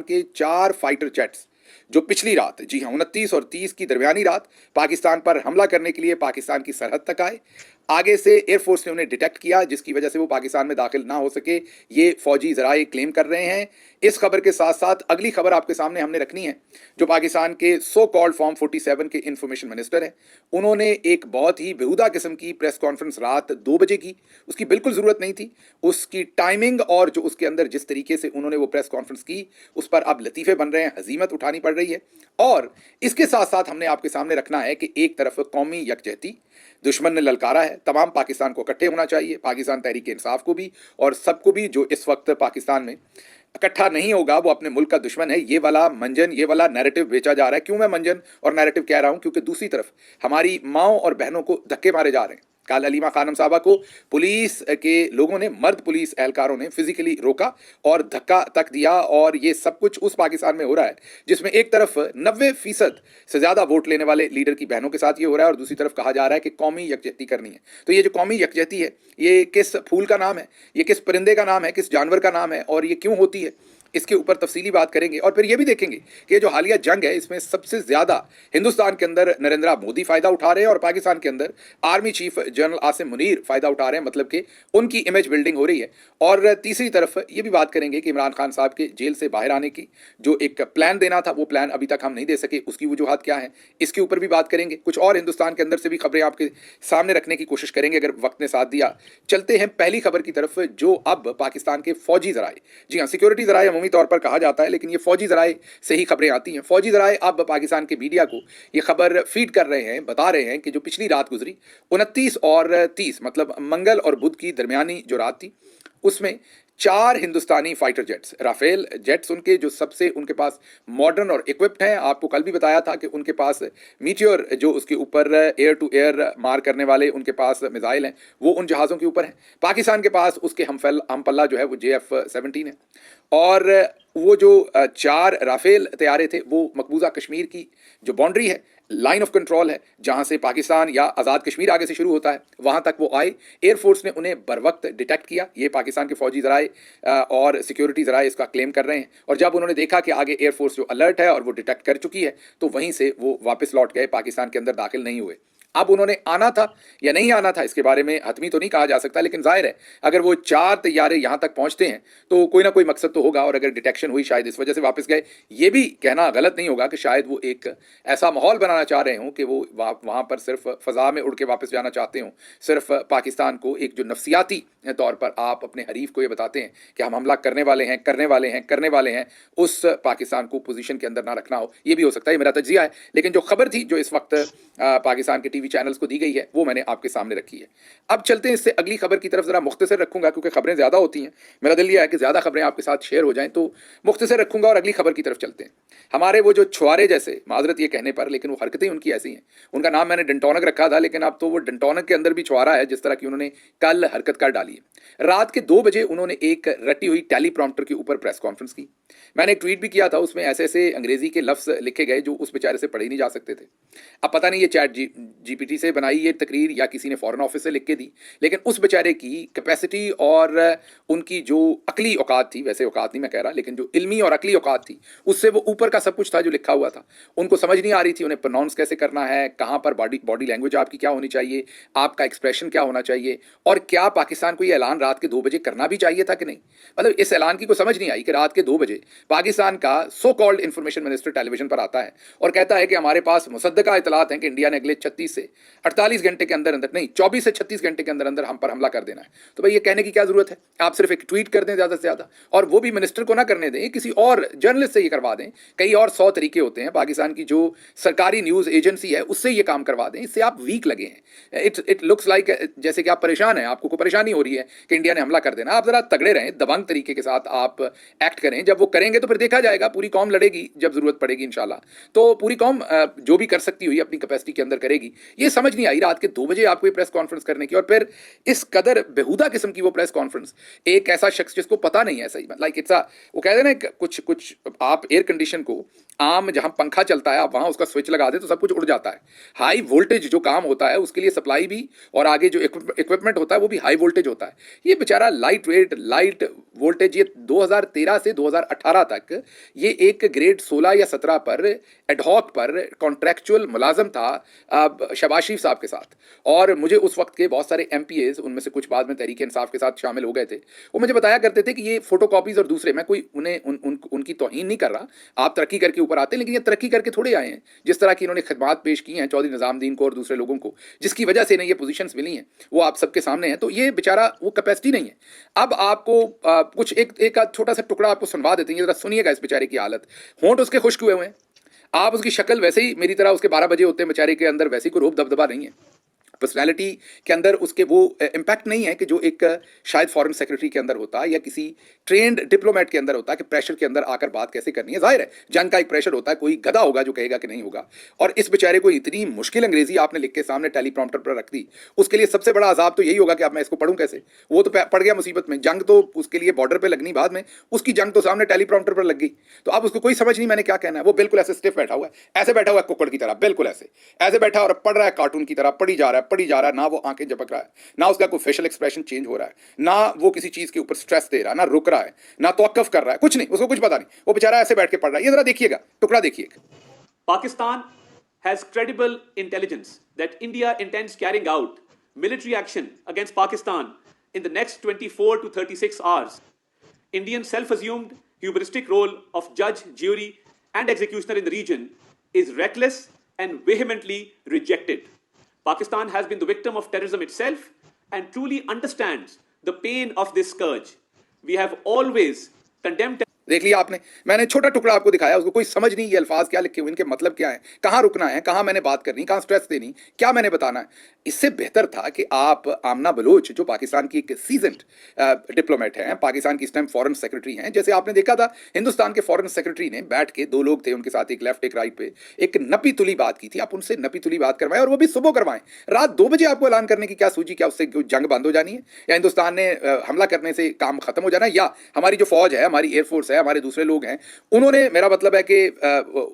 के 4 fighter jets जो पिछली रात, जी हाँ, 29 और 30 की दरमियानी रात पाकिस्तान पर हमला करने के लिए पाकिस्तान की सरहद तक आए। आगे से एयरफोर्स ने उन्हें डिटेक्ट किया, जिसकी वजह से वो पाकिस्तान में दाखिल ना हो सके, ये फौजी जराए क्लेम कर रहे हैं। इस खबर के साथ साथ अगली खबर आपके सामने हमने रखनी है, जो पाकिस्तान के सो कॉल्ड फॉर्म 47 के इंफॉर्मेशन मिनिस्टर हैं। उन्होंने एक बहुत ही बेहुदा किस्म की प्रेस कॉन्फ्रेंस रात 2 बजे की। उसकी बिल्कुल ज़रूरत नहीं थी। उसकी टाइमिंग और जो उसके अंदर जिस तरीके से उन्होंने वो प्रेस कॉन्फ्रेंस की, उस पर अब लतीफ़े बन रहे हैं, हजीमत उठानी पड़ रही है। और इसके साथ साथ हमने आपके सामने रखना है कि एक तरफ कौमी यकजहती दुश्मन ने ललकारा है, तमाम पाकिस्तान को इकट्ठे होना चाहिए, पाकिस्तान तहरीक इंसाफ को भी और सबको भी, जो इस वक्त पाकिस्तान में इकट्ठा नहीं होगा वो अपने मुल्क का दुश्मन है। ये वाला मंजन, ये वाला नैरेटिव बेचा जा रहा है। क्यों मैं मंजन और नैरेटिव कह रहा हूं? क्योंकि दूसरी तरफ हमारी माओ और बहनों को धक्के मारे जा रहे हैं। कल अलीमा खानम साहबा को पुलिस के लोगों ने, मर्द पुलिस एहलकारों ने फिजिकली रोका और धक्का तक दिया। और ये सब कुछ उस पाकिस्तान में हो रहा है जिसमें एक तरफ 90% से ज़्यादा वोट लेने वाले लीडर की बहनों के साथ ये हो रहा है और दूसरी तरफ कहा जा रहा है कि कौमी यकजहती करनी है। तो ये जो कौमी यकजहती है, ये किस फूल का नाम है, ये किस परिंदे का नाम है, किस जानवर का नाम है और ये क्यों होती है, इसके ऊपर तफसीली बात करेंगे। और फिर ये भी देखेंगे कि जो हालिया जंग है, इसमें सबसे ज़्यादा हिंदुस्तान के अंदर नरेंद्र मोदी फ़ायदा उठा रहे हैं और पाकिस्तान के अंदर army chief general Asim Munir फ़ायदा उठा रहे हैं, मतलब कि उनकी इमेज बिल्डिंग हो रही है। और तीसरी तरफ ये भी बात करेंगे कि इमरान खान साहब के जेल से बाहर आने की जो एक प्लान देना था, वो प्लान अभी तक हम नहीं दे सके, उसकी वजूहत क्या है, इसके ऊपर भी बात करेंगे। कुछ और हिंदुस्तान के अंदर से भी खबरें आपके सामने रखने की कोशिश करेंगे अगर वक्त ने साथ दिया। चलते हैं पहली खबर की तरफ, जो अब पाकिस्तान के फौजी जराए, जी हाँ, सिक्योरिटी जराए अमूमी तौर पर कहा जाता है, लेकिन ये फौजी जराए से ही खबरें आती हैं। फौजी जराए अब पाकिस्तान के मीडिया को ये खबर फीड कर रहे हैं, बता रहे हैं कि जो पिछली रात गुजरी 29 और 30, मतलब मंगल और बुध की दरमियानी जो रात थी, उसमें 4 हिंदुस्तानी फाइटर जेट्स, राफेल जेट्स, उनके जो सबसे उनके पास मॉडर्न और इक्विप्ड हैं। आपको कल भी बताया था कि उनके पास मीटियोर, जो उसके ऊपर एयर टू एयर मार करने वाले उनके पास मिसाइल हैं, वो उन जहाज़ों के ऊपर हैं। पाकिस्तान के पास उसके हमपल्ला जो है वो JF-17 है। और वो जो 4 राफेल तैयारे थे, वो मकबूजा कश्मीर की जो बाउंड्री है, लाइन ऑफ कंट्रोल है, जहां से पाकिस्तान या आज़ाद कश्मीर आगे से शुरू होता है, वहां तक वो आए। एयरफोर्स ने उन्हें बर वक्त डिटेक्ट किया। ये पाकिस्तान के फौजी जराए और सिक्योरिटी जराए इसका क्लेम कर रहे हैं। और जब उन्होंने देखा कि आगे एयरफोर्स जो अलर्ट है और वो डिटेक्ट कर चुकी है, तो वहीं से वो वापस लौट गए, पाकिस्तान के अंदर दाखिल नहीं हुए। अब उन्होंने आना था या नहीं आना था, इसके बारे में हतमी तो नहीं कहा जा सकता, लेकिन जाहिर है अगर वो 4 तैयारे यहाँ तक पहुँचते हैं तो कोई ना कोई मकसद तो होगा। और अगर डिटेक्शन हुई, शायद इस वजह से वापस गए। ये भी कहना गलत नहीं होगा कि शायद वो एक ऐसा माहौल बनाना चाह रहे हों कि वो वहाँ पर सिर्फ फ़ज़ा में उड़ के वापस जाना चाहते हों। सिर्फ पाकिस्तान को एक जो नफसियाती तौर पर आप अपने हरीफ को ये बताते हैं कि हम हमला करने वाले हैं, करने वाले हैं, करने वाले हैं, उस पाकिस्तान को पोजीशन के अंदर ना रखना हो। ये भी हो सकता है, मेरा तज्जिया है। लेकिन जो खबर थी जो इस वक्त पाकिस्तान के टीवी चैनल्स को दी गई है, वो मैंने आपके सामने रखी है। अब चलते हैं इससे अगली खबर की तरफ। ज़रा मुख्तसर रखूंगा क्योंकि खबरें ज़्यादा होती हैं। मेरा दिल यह है कि ज़्यादा खबरें आपके साथ शेयर हो जाएं, तो मुख्तसर रखूंगा और अगली खबर की तरफ चलते हैं। हमारे वो जो छुआरे जैसे, माजरत ये कहने पर, लेकिन वो हरकतें उनकी ऐसी हैं। उनका नाम मैंने डंटोनक रखा था, लेकिन अब तो वो डंटोनक के अंदर भी छुआरा है, जिस तरह की उन्होंने कल हरकत कर डाली है। रात के 2 बजे उन्होंने एक रटी हुई टेलीप्रॉम्प्टर के ऊपर प्रेस कॉन्फ्रेंस की। मैंने एक ट्वीट भी किया था, उसमें ऐसे ऐसे अंग्रेजी के लफ्ज़ लिखे गए जो उस बेचारे से पढ़े नहीं जा सकते थे। अब पता नहीं ये चैट GPT से बनाई ये तकरीर या किसी ने फॉरेन ऑफिस से लिख के दी, लेकिन उस बेचारे की कैपेसिटी और उनकी जो अकली औकात थी, वैसे औकात नहीं मैं कह रहा, लेकिन जो इल्मी और अकली औकात थी, उससे वो ऊपर का सब कुछ था जो लिखा हुआ था। उनको समझ नहीं आ रही थी उन्हें प्रोनाउंस कैसे करना है, कहाँ पर बॉडी लैंग्वेज आपकी क्या होनी चाहिए, आपका एक्सप्रेशन क्या होना चाहिए, और क्या पाकिस्तान को ये ऐलान रात के 2 बजे करना भी चाहिए था कि नहीं। मतलब इस ऐलान की को समझ नहीं आई कि रात के 2 बजे पाकिस्तान का so called information minister television पर आता है और कहता है कि हमारे पास मुसद्दका इतलात हैं कि इंडिया ने अगले 36 से 48 घंटे के अंदर अंदर, नहीं 24 से 36 घंटे के अंदर अंदर हम पर हमला कर देना है। तो भाई ये कहने की क्या जरूरत है? आप सिर्फ एक ट्वीट कर दें ज़्यादा से ज़्यादा, और वो भी मिनिस्टर को ना करने दें, किसी और जर्नलिस्ट से ये करवा दें। कई और 100 तरीके होते हैं, पाकिस्तान की जो सरकारी न्यूज़ एजेंसी है उससे ये काम करवा दें। इससे आप वीक लगे हैं। इट लुक्स लाइक जैसे कि आप परेशान हैं, आपको कोई परेशानी हो रही है कि इंडिया ने हमला कर देना। आप ज़रा तगड़े रहें, दबंग तरीके के साथ आप एक्ट करें। जब वो करेंगे तो फिर देखा जाएगा, पूरी कौम लड़ेगी जब ज़रूरत पड़ेगी इंशाल्लाह। तो पूरी कौम जो भी कर सकती हुई अपनी कैपेसिटी के अंदर करेगी। ये समझ नहीं आई रात के 2 बजे आपको ये प्रेस कॉन्फ्रेंस करने की, और फिर इस कदर बेहुदा किस्म की वो प्रेस कॉन्फ्रेंस। एक ऐसा शख्स जिसको पता नहीं है, सही लाइक इट्स वो कहते हैं ना, कुछ आप एयर कंडीशन को आम जहां पंखा चलता है आप वहां उसका स्विच लगा दें तो सब कुछ उड़ जाता है। हाई वोल्टेज जो काम होता है उसके लिए सप्लाई भी और आगे जो इक्विपमेंट होता है वो भी हाई वोल्टेज होता है। ये बेचारा लाइट वेट लाइट वोल्टेज ये 2013 से 2018 तक ये एक ग्रेड 16 या 17 पर एडहॉक पर कॉन्ट्रैक्चुअल मुलाजम था शहबाज शरीफ साहब के साथ। और मुझे उस वक्त के बहुत सारे MPAs उनमें से कुछ बाद में तहरीक इंसाफ के साथ शामिल हो गए थे, वो मुझे बताया करते थे कि ये फोटो कॉपीज और दूसरे, मैं कोई उन्हें उनकी तौहीन नहीं कर रहा, आप तरक्की करके ऊपर आते हैं, लेकिन ये तरक्की करके थोड़े आए हैं। जिस तरह की इन्होंने खिदमात पेश की हैं चौधरी निजामुद्दीन को और दूसरे लोगों को, जिसकी वजह से इन्हें ये पोजीशंस मिली हैं, वो आप सबके सामने है। तो ये बेचारा वो कैपेसिटी नहीं है। अब आपको कुछ एक छोटा सा टुकड़ा आपको सुनवा देते हैं, जरा सुनिएगा इस बेचारे की हालत। होंठ उसके खुश्क हुए हुए हैं, आप उसकी शक्ल वैसे ही मेरी तरह उसके 12 बजे होते हैं बेचारे के अंदर, वैसे ही कोई रोब दबदबा नहीं है, पर्सनैलिटी के अंदर उसके वो इम्पैक्ट नहीं है कि जो एक शायद फॉरेन सेक्रेटरी के अंदर होता है या किसी ट्रेंड डिप्लोमेट के अंदर होता है कि प्रेशर के अंदर आकर बात कैसे करनी है। जाहिर है जंग का एक प्रेशर होता है, कोई गधा होगा जो कहेगा कि नहीं होगा। और इस बेचारे को इतनी मुश्किल अंग्रेजी आपने लिख के सामने टेलीप्रॉम्प्टर पर रख दी, उसके लिए सबसे बड़ा अजाब तो यही होगा कि अब मैं इसको पढ़ूं कैसे। वो तो पड़ गया मुसीबत में, जंग तो उसके लिए बॉर्डर पर लगनी बाद में, उसकी जंग तो सामने टेलीप्रॉम्प्टर पर लग गई। तो अब उसको कोई समझ नहीं मैंने क्या कहना है। वो बिल्कुल ऐसे स्टिफ बैठा हुआ है, ऐसे बैठा हुआ है कुक्कड़ की तरह, बिल्कुल ऐसे बैठा और पढ़ रहा है कार्टून की तरह, पढ़ी जा रहा है, ना वो आंखें झपक रहा है, ना उसका कोई फेशियल एक्सप्रेशन चेंज हो रहा है, ना वो किसी चीज के ऊपर स्ट्रेस दे रहा है, ना रुक रहा है, ना तवक्कुफ कर रहा है, कुछ नहीं, उसको कुछ पता नहीं, वो बेचारा ऐसे बैठ के पढ़ रहा है। ये जरा देखिएगा, टुकड़ा देखिएगा। Pakistan has credible intelligence that India intends carrying out military action against Pakistan in the next 24 to 36 hours. Indian self-assumed hubristic role of judge, jury, and executioner in the region is reckless and vehemently rejected. Pakistan has been the victim of terrorism itself and truly understands the pain of this scourge. We have always condemned. देख लिया आपने, मैंने छोटा टुकड़ा आपको दिखाया, उसको कोई समझ नहीं ये अल्फाज क्या लिखे हुए, इनके मतलब क्या है, कहाँ रुकना है, कहाँ मैंने बात करनी, कहाँ स्ट्रेस देनी, क्या मैंने बताना है। इससे बेहतर था कि आप आमना बलोच जो पाकिस्तान की एक सीजन्ड डिप्लोमेट हैं, पाकिस्तान की इस टाइम फॉरेन सेक्रेटरी हैं, जैसे आपने देखा था हिंदुस्तान के फॉरेन सेक्रेटरी ने बैठ के, दो लोग थे उनके साथ, एक लेफ्ट एक राइट पे, एक नपी तुली बात की थी। आप उनसे नपी तुली बात करवाएं और वो भी सुबह करवाएं। रात 2 बजे आपको ऐलान करने की क्या सूझी, क्या उससे जंग बंद हो जानी है, या हिंदुस्तान ने हमला करने से काम खत्म हो जाना है, या हमारी जो फौज है, हमारी एयरफोर्स है, हमारे दूसरे लोग हैं, उन्होंने, मेरा मतलब है कि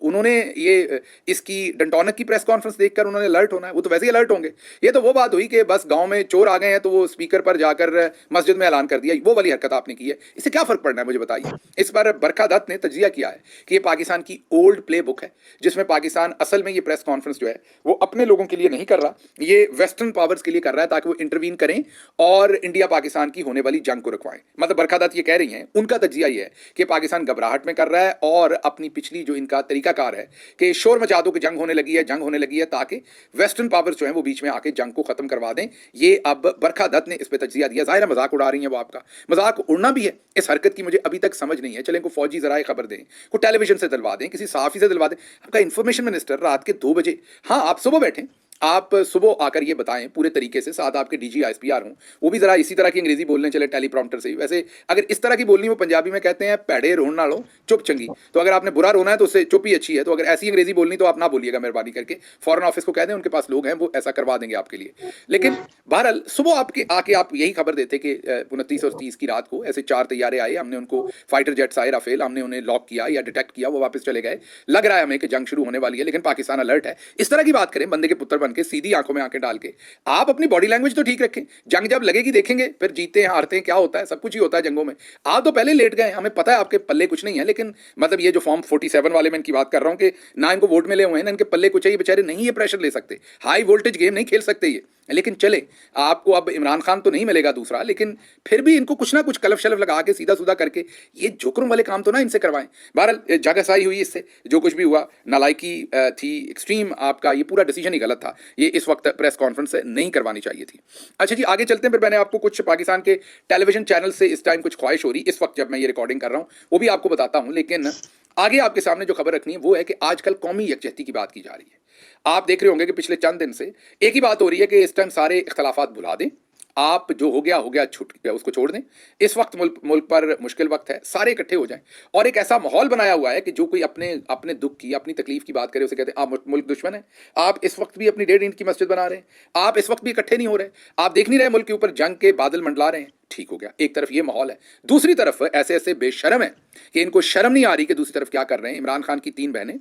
उन्होंने ये इसकी डंटोनक की प्रेस कॉन्फ्रेंस देखकर उन्होंने अलर्ट होना है। वो तो वैसे ही अलर्ट होंगे। ये तो वो बात हुई कि बस गांव में चोर आ गए हैं तो वो स्पीकर पर जाकर मस्जिद में ऐलान कर दिया, वो वाली हरकत आपने की है। इससे क्या फर्क पड़ना है मुझे बताइए। इस पर बरखा दत्त ने तजिया किया है कि ये पाकिस्तान की ओल्ड प्ले बुक है, जिसमें पाकिस्तान असल में ये प्रेस कॉन्फ्रेंस जो है वो अपने लोगों के लिए नहीं कर रहा, ये वेस्टर्न पावर्स के लिए कर रहा है ताकि वो इंटरवीन करें और इंडिया पाकिस्तान की होने वाली जंग को रुकवाएं। मतलब बरखा दत्त ये कह रही हैं, उनका तजिया ये है कि पाकिस्तान घबराहट में कर रहा है और अपनी पिछली जो इनका तरीकाकार है कि शोर मचा दो कि जंग होने लगी है, ताकि वेस्टर्न पावर्स जो है वो बीच में आके जंग को खत्म करवा दें। ये अब बरखा दत्त ने इस पे तजिया दिया। जाहिर है मजाक उड़ा रही है वो, आपका मजाक उड़ना भी है। इस हरकत की मुझे अभी तक समझ नहीं है। चलें को फौजी जराए खबर दें, को टेलीविजन से दिलवा दें, किसी सहाफी से दिलवा दें। आपका इंफॉर्मेशन मिनिस्टर रात के 2 बजे, हाँ आप सुबह बैठें, आप सुबह आकर ये बताएं पूरे तरीके से, साथ आपके DG ISPR हों, वो भी जरा इसी तरह की अंग्रेजी बोलने चले टेलीप्रॉम्प्टर से ही। वैसे अगर इस तरह की बोलनी, वो पंजाबी में कहते हैं पैड़े रोन ना लो चुप चंगी, तो अगर आपने बुरा रोना है तो उससे चुप ही अच्छी है। तो अगर ऐसी अंग्रेजी बोलनी तो आप ना बोलिएगा मेहरबानी करके, फॉरेन ऑफिस को कह दें, उनके पास लोग हैं वो ऐसा करवा देंगे आपके लिए। लेकिन बहरहाल सुबह आपके आके आप यही खबर देते कि 29 और 30 की रात को ऐसे 4 तैयारे आए, हमने उनको फाइटर जेट्स आए राफेल, हमने उन्हें लॉक किया या डिटेक्ट किया, वो वापस चले गए। लग रहा है हमें कि जंग शुरू होने वाली है, लेकिन पाकिस्तान अलर्ट है। इस तरह की बात करें बंदे के पुत्र बन के, सीधी आंखों में आंखें डाल के। आप अपनी बॉडी लैंग्वेज तो ठीक रखें, जंग जब लगेगी देखेंगे, फिर जीते हैं हारते हैं क्या होता है, सब कुछ ही होता है जंगों में। आप तो पहले लेट गए, हमें पता है आपके पल्ले कुछ नहीं है। लेकिन मतलब ये जो फॉर्म 47 वाले मैं इनकी बात कर रहा हूं कि ना इनको वोट मिले हुए हैं ना इनके पल्ले कुछ है, ये बेचारे नहीं ये प्रेशर ले सकते, हाई वोल्टेज गेम नहीं खेल सकते ये। लेकिन चले, आपको अब इमरान खान तो नहीं मिलेगा दूसरा, लेकिन फिर भी इनको कुछ ना कुछ कलफ शलफ लगा के सीधा सुधा करके ये जोकरों वाले काम तो ना इनसे करवाएं। बहरहाल जगहसाई हुई इससे, जो कुछ भी हुआ नालायकी थी एक्सट्रीम, आपका ये पूरा डिसीजन ही गलत था। ये इस वक्त प्रेस कॉन्फ्रेंस नहीं करवानी चाहिए थी। अच्छा जी आगे चलते हैं। फिर मैंने आपको कुछ पाकिस्तान के टेलीविजन चैनल से इस टाइम कुछ ख्वाहिश हो रही इस वक्त जब मैं ये रिकॉर्डिंग कर रहा हूँ, वो भी आपको बताता हूँ। लेकिन आगे आपके सामने जो खबर रखनी है वो है कि आजकल कौमी यकजहती की बात की जा रही है। आप देख रहे होंगे कि पिछले चंद दिन से एक ही बात हो रही है कि इस टाइम सारे इख्तलाफात भुला दें आप जो हो गया छूट गया, उसको छोड़ दें। इस वक्त मुल्क पर मुश्किल वक्त है, सारे इकट्ठे हो जाएं और एक ऐसा माहौल बनाया हुआ है कि जो कोई अपने अपने दुख की, अपनी तकलीफ की बात करे, उसे कहते हैं आप मुल्क दुश्मन है। आप इस वक्त भी अपनी 1.5 इंच की मस्जिद बना रहे हैं, आप इस वक्त भी इकट्ठे नहीं हो रहे, आप देख नहीं रहे मुल्क के ऊपर जंग के बादल मंडला रहे हैं। ठीक हो गया, एक तरफ ये माहौल है, दूसरी तरफ ऐसे ऐसे बेशर्म है कि इनको शर्म नहीं आ रही कि दूसरी तरफ क्या कर रहे हैं। इमरान खान की 3 बहनें,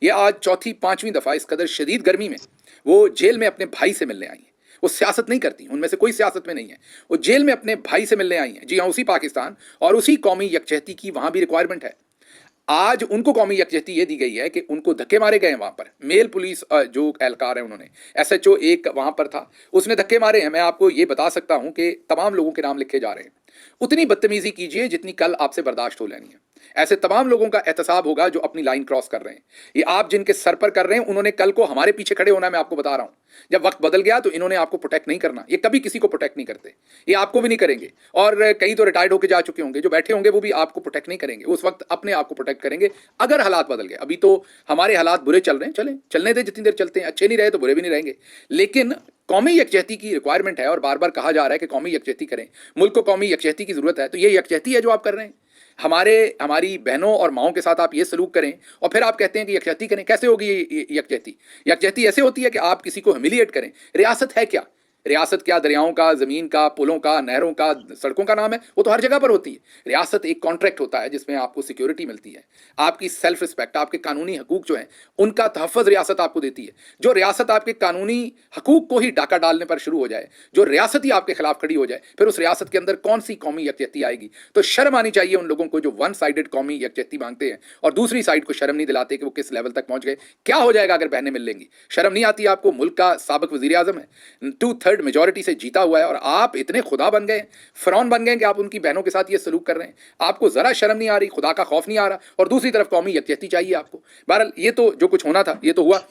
ये आज चौथी 5वीं दफा इस कदर शदीद गर्मी में वो जेल में अपने भाई से मिलने आई हैं। वो सियासत नहीं करती, उनमें से कोई सियासत में नहीं है, वो जेल में अपने भाई से मिलने आई हैं। जी हाँ, उसी पाकिस्तान और उसी कौमी यकजहती की वहां भी रिक्वायरमेंट है। आज उनको कौमी यकजहती ये दी गई है कि उनको धक्के मारे गए हैं वहां पर। मेल पुलिस जो एहलकार है, उन्होंने एसएचओ एक वहां पर था, उसने धक्के मारे हैं। मैं आपको ये बता सकता हूं कि तमाम लोगों के नाम लिखे जा रहे हैं। उतनी बदतमीजी कीजिए जितनी कल आपसे बर्दाश्त हो लेनी है। ऐसे तमाम लोगों का एहतसाब होगा जो अपनी लाइन क्रॉस कर रहे हैं। ये आप जिनके सर पर कर रहे हैं, उन्होंने कल को हमारे पीछे खड़े होना है। मैं आपको बता रहा हूं, जब वक्त बदल गया तो इन्होंने आपको प्रोटेक्ट नहीं करना। ये कभी किसी को प्रोटेक्ट नहीं करते, ये आपको भी नहीं करेंगे। और कई तो रिटायर्ड होकर जा चुके होंगे, जो बैठे होंगे वो भी आपको प्रोटेक्ट नहीं करेंगे। उस वक्त अपने आप को प्रोटेक्ट करेंगे अगर हालात बदल गए। अभी तो हमारे हालात बुरे चल रहे हैं, चलें, चलने दें जितनी देर चलते हैं। अच्छे नहीं रहे तो बुरे भी नहीं रहेंगे, लेकिन कौमी यकजहती की रिक्वायरमेंट है और बार बार कहा जा रहा है कि कौमी यकजहती करें, मुल्क को कौमी यकजहती की जरूरत है। तो ये यकजहती है जो आप कर रहे हैं। हमारी बहनों और माओं के साथ आप ये सलूक करें और फिर आप कहते हैं कि यकजहती करें। कैसे होगी ये यकजहती? यकजहती ऐसे होती है कि आप किसी को ह्यूमिलिएट करें। रियासत है क्या? रियासत क्या दरियाओं का, जमीन का, पुलों का, नहरों का, सड़कों का नाम है? वो तो हर जगह पर होती है। रियासत एक कॉन्ट्रैक्ट होता है जिसमें आपको सिक्योरिटी मिलती है, आपकी सेल्फ रिस्पेक्ट, आपके कानूनी हकूक जो हैं उनका तहफ़्फ़ुज़ रियासत आपको देती है। जो रियासत आपके कानूनी हकूक को ही डाका डालने पर शुरू हो जाए, जो रियासत ही आपके खिलाफ खड़ी हो जाए, फिर उस रियासत के अंदर कौन सी कौमी यकजहती आएगी? तो शर्म आनी चाहिए उन लोगों को जो वन साइडेड कौमी यकजहती मांगते हैं और दूसरी साइड को शर्म नहीं दिलाते कि वो किस लेवल तक पहुंच गए। क्या हो जाएगा अगर बहनें मिल लेंगी? शर्म नहीं आती आपको? मुल्क का साबिक वज़ीर आज़म है, 2/3 मेजॉरिटी से जीता हुआ है और आप इतने खुदा बन गए, फ़िरौन बन गए कि आप उनकी बहनों के साथ ये सलूक कर रहे हैं। आपको ज़रा शर्म नहीं आ रही, खुदा का खौफ नहीं आ रहा, और दूसरी तरफ कौमी यकजहती चाहिए आपको। बहरहाल ये तो जो कुछ होना था ये तो हुआ।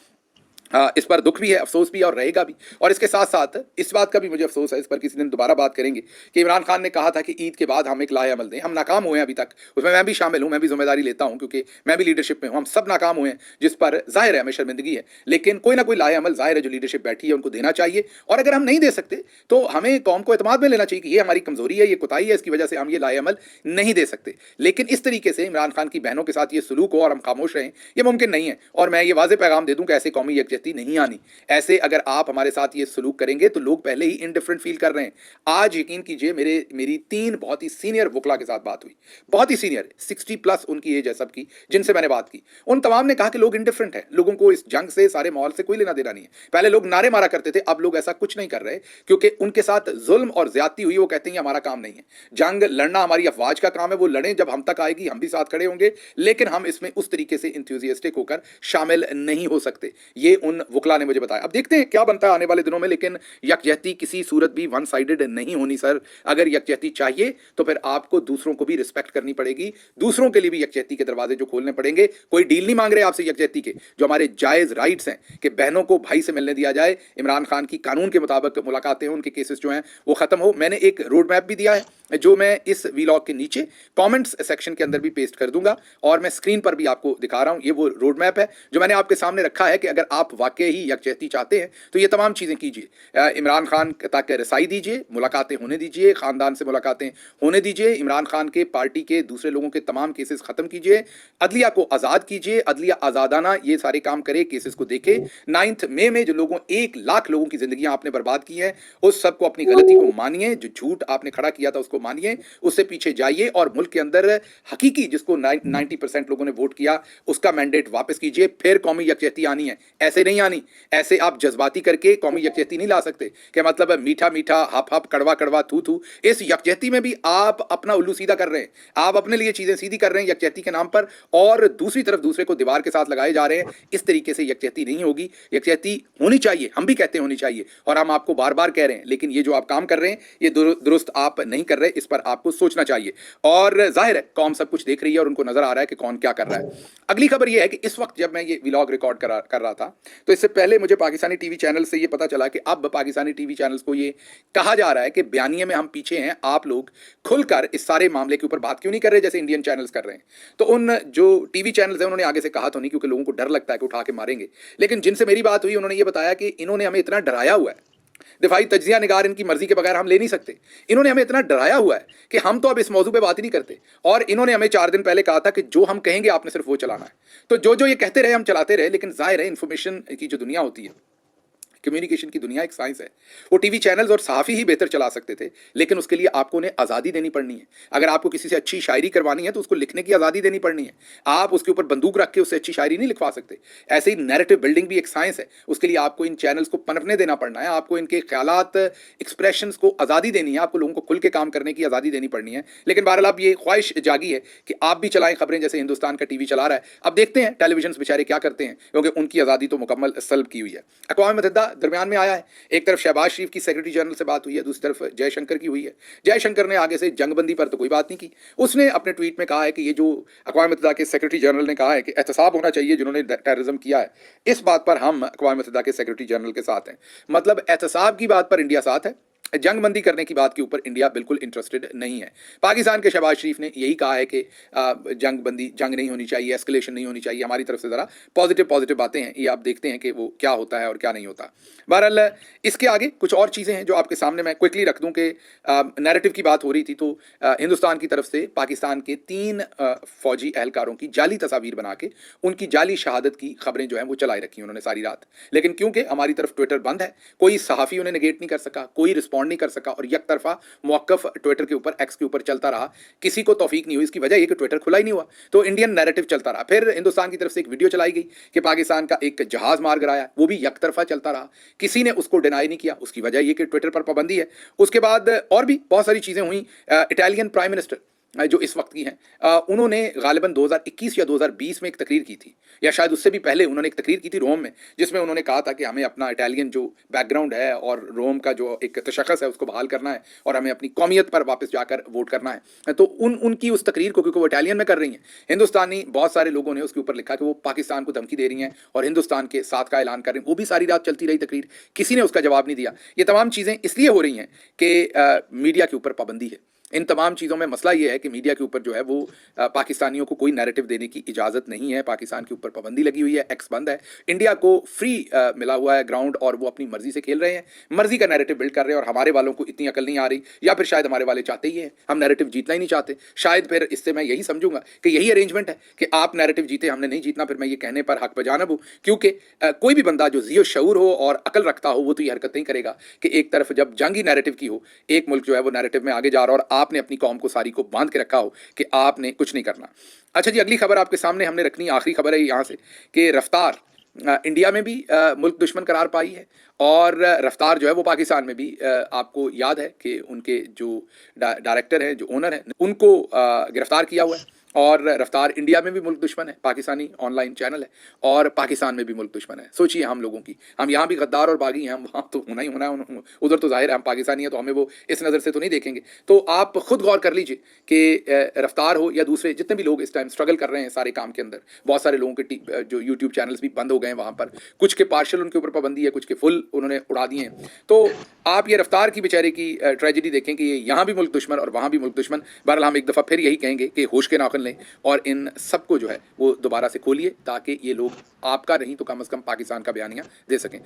इस पर दुख भी है, अफसोस भी है और रहेगा भी। और इसके साथ साथ इस बात का भी मुझे अफसोस है, इस पर किसी दिन दोबारा बात करेंगे, कि इमरान खान ने कहा था कि ईद के बाद हम एक लाए अमल दें। हम नाकाम हुए हैं अभी तक, उसमें मैं भी शामिल हूँ, मैं भी जिम्मेदारी लेता हूँ क्योंकि मैं भी लीडरशिप में हूँ। हम सब नाकाम हुए हैं, जिस पर जाहिर है हमें शर्मिंदगी है, लेकिन कोई ना कोई लाए अमल जाहिर है जो लीडरशिप बैठी है उनको देना चाहिए। और अगर हम नहीं दे सकते तो हमें कौम को एतमाद में लेना चाहिए कि ये हमारी कमजोरी है, ये कोताही है, इसकी वजह से हम ये लाए अमल नहीं दे सकते। लेकिन इस तरीके से इमरान खान की बहनों के साथ ये सलूक हो और हम खामोश रहें, ये मुमकिन नहीं है। और मैं ये वाज़ेह पैगाम दे दूँ कि ऐसे कौमी यकजहती नहीं आनी। ऐसे अगर आप हमारे साथ ये सलूक करेंगे तो लोग पहले ही इनडिफरेंट फील कर रहे हैं। आज यकीन कीजिए, मेरी 3 बहुत ही सीनियर वकला के साथ बात हुई, बहुत ही सीनियर, 60+ उनकी एज है सबकी, जिनसे मैंने बात की। उन तमाम ने कहा कि लोग इनडिफरेंट हैं, लोगों को इस जंग से, सारे माहौल से कोई लेना देना नहीं है। पहले लोग नारे मारा करते थे, अब लोग ऐसा कुछ नहीं कर रहे क्योंकि उनके साथ जुल्म और ज्यादती हुई। वो कहते हैं हमारा काम नहीं है, जंग लड़ना हमारी अफवाज का काम है, वो लड़ें, जब हम तक आएगी हम भी साथ खड़े होंगे, लेकिन हम इसमें उस तरीके से इंथ्यूजियास्टिक होकर शामिल नहीं हो सकते। ये उन वकला ने मुझे बताया। अब देखते हैं क्या बनता है आने वाले दिनों में, लेकिन यकजहती किसी सूरत भी वन साइडेड नहीं होनी सर। अगर यकजहती चाहिए तो फिर आपको दूसरों को भी रिस्पेक्ट करनी पड़ेगी, दूसरों के लिए भी यकजहती के दरवाजे जो खोलने पड़ेंगे। कोई डील नहीं मांग रहे आपसे यकजहती के, जो हमारे जायज़ राइट्स हैं कि बहनों को भाई से मिलने दिया जाए, इमरान खान की कानून के मुताबिक मुलाकातें हों, उनके केसेस जो हैं वो खत्म हो। मैंने एक रोड मैप भी दिया है जो मैं इस वीलॉग के नीचे कमेंट्स सेक्शन के अंदर भी पेस्ट कर दूंगा और मैं स्क्रीन पर भी आपको दिखा रहा हूं। ये वो रोड मैप है जो मैंने आपके सामने रखा है कि अगर आप वाकई ही यकजहती चाहते हैं तो ये तमाम चीज़ें कीजिए। इमरान खान तक रसाई दीजिए, मुलाकातें होने दीजिए, ख़ानदान से मुलाकातें होने दीजिए, इमरान खान के पार्टी के दूसरे लोगों के तमाम केसेस ख़त्म कीजिए, अदलिया को आज़ाद कीजिए, अदलिया आज़ादाना ये सारे काम करे, केसेस को देखे। 9 मई में जो लोगों 1 लाख लोगों की ज़िंदगियाँ आपने बर्बाद की हैं, उस सब को, अपनी गलती को मानिए, जो झूठ आपने खड़ा किया था उसको मानिए, उससे पीछे जाइए और मुल्क के अंदर हकीकी जिसको 90% लोगों ने वोट किया उसका मैंडेट वापस कीजिए। फिर कौमी यकजहती आनी है, ऐसे नहीं आनी। ऐसे आप जज्बाती करके कौमी यकजहती नहीं ला सकते कि मतलब मीठा मीठा, हप हप, कड़वा कड़वा, थू थू। इस यकजहती में भी आप अपना उल्लू सीधा कर रहे हैं, आप अपने लिए चीजें सीधी कर रहे हैं यकजहती के नाम पर, और दूसरी तरफ दूसरे को दीवार के साथ लगाए जा रहे हैं। इस तरीके से यकजहती नहीं होगी। यकजहती होनी चाहिए, हम भी कहते हैं होनी चाहिए और हम आपको बार बार कह रहे हैं, लेकिन ये जो आप काम कर रहे हैं ये दुरुस्त आप नहीं कर रहे, इस पर आपको सोचना चाहिए। और जाहिर है कौम सब कुछ देख रही है और उनको नजर आ रहा है कि कौन क्या कर रहा है। अगली खबर ये है कि इस वक्त जब मैं ये व्लॉग रिकॉर्ड कर रहा था तो इससे पहले मुझे पाकिस्तानी टीवी चैनल से ये पता चला कि अब पाकिस्तानी टीवी चैनल्स को ये कहा जा रहा है कि बयानिए में हम पीछे हैं, आप लोग खुलकर इस सारे मामले के ऊपर बात क्यों नहीं कर रहे जैसे इंडियन चैनल्स कर रहे हैं। तो उन जो टीवी चैनल्स हैं उन्होंने आगे से कहा तो नहीं, क्योंकि लोगों को डर लगता है कि उठा के मारेंगे, लेकिन जिनसे मेरी बात हुई उन्होंने ये बताया कि इन्होंने हमें इतना डराया हुआ है दिफाई तज्जिया निगार इनकी मर्जी के बगैर हम ले नहीं सकते। इन्होंने हमें इतना डराया हुआ है कि हम तो अब इस मौजू पे बात ही नहीं करते। और इन्होंने हमें 4 दिन पहले कहा था कि जो हम कहेंगे आपने सिर्फ वो चलाना है। तो जो ये कहते रहे हम चलाते रहे, लेकिन जाहिर है इंफॉर्मेशन की जो दुनिया होती है, कम्युनिकेशन की दुनिया एक साइंस है। वो टीवी चैनल्स और सहाफ़ी ही बेहतर चला सकते थे, लेकिन उसके लिए आपको उन्हें आज़ादी देनी पड़नी है। अगर आपको किसी से अच्छी शायरी करवानी है तो उसको लिखने की आज़ादी देनी पड़नी है। आप उसके ऊपर बंदूक रख के उससे अच्छी शायरी नहीं लिखवा सकते। ऐसे ही नैरेटिव बिल्डिंग भी एक साइंस है। उसके लिए आपको इन चैनल्स को पनपने देना पड़ना है। आपको इनके ख्यालात, एक्सप्रेशंस को आज़ादी देनी है। आपको लोगों को खुल के काम करने की आज़ादी देनी पड़नी है। लेकिन बहरहाल अब ये ख्वाहिश जागी है कि आप भी चलाएं खबरें, जैसे हिंदुस्तान का टीवी चला रहा है। अब देखते हैं टेलीविजन बेचारे क्या करते हैं, क्योंकि उनकी आज़ादी तो मुकम्मल सल्ब की हुई है। अक़वाम मुत्तहिदा दरमियान में आया है। एक तरफ शहबाज शरीफ की सेक्रेटरी जनरल से बात हुई है, दूसरी तरफ जयशंकर की हुई है। जयशंकर ने आगे से जंगबंदी पर तो कोई बात नहीं की। उसने अपने ट्वीट में कहा है कि ये जो अक़वाम मुत्तहिदा के सेक्रेटरी जनरल ने कहा है कि एहतसाब होना चाहिए जिन्होंने टेररिज्म किया है, इस बात पर हम अक़वाम मुत्तहिदा के सेक्रेटरी जनरल के साथ हैं। मतलब एहतसाब की बात पर इंडिया साथ है, जंगबंदी करने की बात के ऊपर इंडिया बिल्कुल इंटरेस्टेड नहीं है। पाकिस्तान के शहबाज शरीफ ने यही कहा है कि जंग नहीं होनी चाहिए, एस्केलेशन नहीं होनी चाहिए। हमारी तरफ से ज़रा पॉजिटिव बातें हैं, ये आप देखते हैं कि वो क्या होता है और क्या नहीं होता। बहरहाल इसके आगे कुछ और चीज़ें हैं जो आपके सामने मैं क्विकली रख दूं कि नैरेटिव की बात हो रही थी, तो हिंदुस्तान की तरफ से पाकिस्तान के 3 फौजी एहलकारों की जाली तस्वीर बना के उनकी जाली शहादत की खबरें जो हैं वो चलाई रखी उन्होंने सारी रात। लेकिन क्योंकि हमारी तरफ ट्विटर बंद है, कोई सहाफ़ी उन्हें निगेट नहीं कर सका, कोई रिस्पॉन्ड नहीं कर सका और एक तरफा मौक़िफ़ ट्विटर के ऊपर, एक्स के ऊपर चलता रहा। किसी को तौफीक नहीं हुई। इसकी वजह यह कि ट्विटर खुला ही नहीं हुआ, तो इंडियन नैरेटिव चलता रहा। फिर हिंदुस्तान की तरफ से एक वीडियो चलाई गई कि पाकिस्तान का एक जहाज़ मार गिराया, वो भी एक तरफा चलता रहा। किसी ने उसको डिनाई नहीं किया। उसकी वजह यह कि ट्विटर पर पाबंदी है। उसके बाद और भी बहुत सारी चीज़ें हुई। इटालियन प्राइम मिनिस्टर जो इस वक्त की हैं, उन्होंने गालिबन 2021 या 2020 में एक तकरीर की थी, या शायद उससे भी पहले उन्होंने एक तकरीर की थी रोम में, जिसमें उन्होंने कहा था कि हमें अपना इटालियन जो बैकग्राउंड है और रोम का जो एक तशख़्ख़ुस है उसको बहाल करना है और हमें अपनी कौमियत पर वापस जाकर वोट करना है। तो उनकी उस तकरीर को, क्योंकि वो इटालियन में कर रही हैं, हिंदुस्तानी बहुत सारे लोगों ने उसके ऊपर लिखा कि वो पाकिस्तान को धमकी दे रही हैं और हिंदुस्तान के साथ का ऐलान कर रही हैं। वो भी सारी रात चलती रही तकरीर, किसी ने उसका जवाब नहीं दिया। ये तमाम चीज़ें इसलिए हो रही हैं कि मीडिया के ऊपर पाबंदी है। इन तमाम चीज़ों में मसला ये है कि मीडिया के ऊपर जो है वो पाकिस्तानियों को कोई नैरेटिव देने की इजाज़त नहीं है। पाकिस्तान के ऊपर पाबंदी लगी हुई है, एक्स बंद है। इंडिया को फ्री मिला हुआ है ग्राउंड और वो अपनी मर्जी से खेल रहे हैं, मर्जी का नैरेटिव बिल्ड कर रहे हैं। और हमारे वालों को इतनी अकल नहीं आ रही, या फिर शायद हमारे वाले चाहते ही हैं, हम नैरेटिव जीतना ही नहीं चाहते। शायद फिर इससे मैं यही समझूंगा कि यही अरेंजमेंट है कि आप नैरेटिव जीते, हमने नहीं जीतना, फिर मैं ये कहने पर हक बजानब हूँ। क्योंकि कोई भी बंदा जो ज़ियो शऊर हो और अकल रखता हो वो तो ये हरकत नहीं करेगा कि एक तरफ जब जंग ही नैरेटिव की हो, एक मुल्क जो है वो नैरेटिव में आगे जा रहा हो और आपने अपनी कौम को सारी को बांध के रखा हो कि आपने कुछ नहीं करना। अच्छा जी, अगली खबर आपके सामने हमने रखनी, आखिरी खबर है यहाँ से, कि रफ्तार इंडिया में भी मुल्क दुश्मन करार पाई है और रफ्तार जो है वो पाकिस्तान में भी, आपको याद है कि उनके जो डायरेक्टर हैं, जो ओनर हैं, उनको गिरफ्तार किया हुआ है। और रफ्तार इंडिया में भी मुल्क दुश्मन है, पाकिस्तानी ऑनलाइन चैनल है, और पाकिस्तान में भी मुल्क दुश्मन है। सोचिए हम लोगों की, हम यहाँ भी गद्दार और बागी हैं, हम वहाँ तो होना ही होना है, उधर तो जाहिर है हम पाकिस्तानी हैं, तो हमें वो इस नज़र से तो नहीं देखेंगे। तो आप खुद गौर कर लीजिए कि रफ्तार हो या दूसरे जितने भी लोग इस टाइम स्ट्रगल कर रहे हैं सारे काम के अंदर, बहुत सारे लोगों के जो यूट्यूब चैनल्स भी बंद हो गए हैं वहाँ पर, कुछ के पार्शल उनके ऊपर पाबंदी है, कुछ के फुल उन्होंने उड़ा दिए हैं। तो आप ये रफ्तार की बेचारे की ट्रेजेडी देखें कि ये यहाँ भी मुल्क दुश्मन और वहाँ भी मुल्क दुश्मन। बहरहाल हम एक दफ़ा फिर यही कहेंगे कि होश के नाखुन लें और इन सबको जो है वो दोबारा से खोलिए, ताकि ये लोग आपका नहीं तो कम से कम पाकिस्तान का बयानिया दे सकें।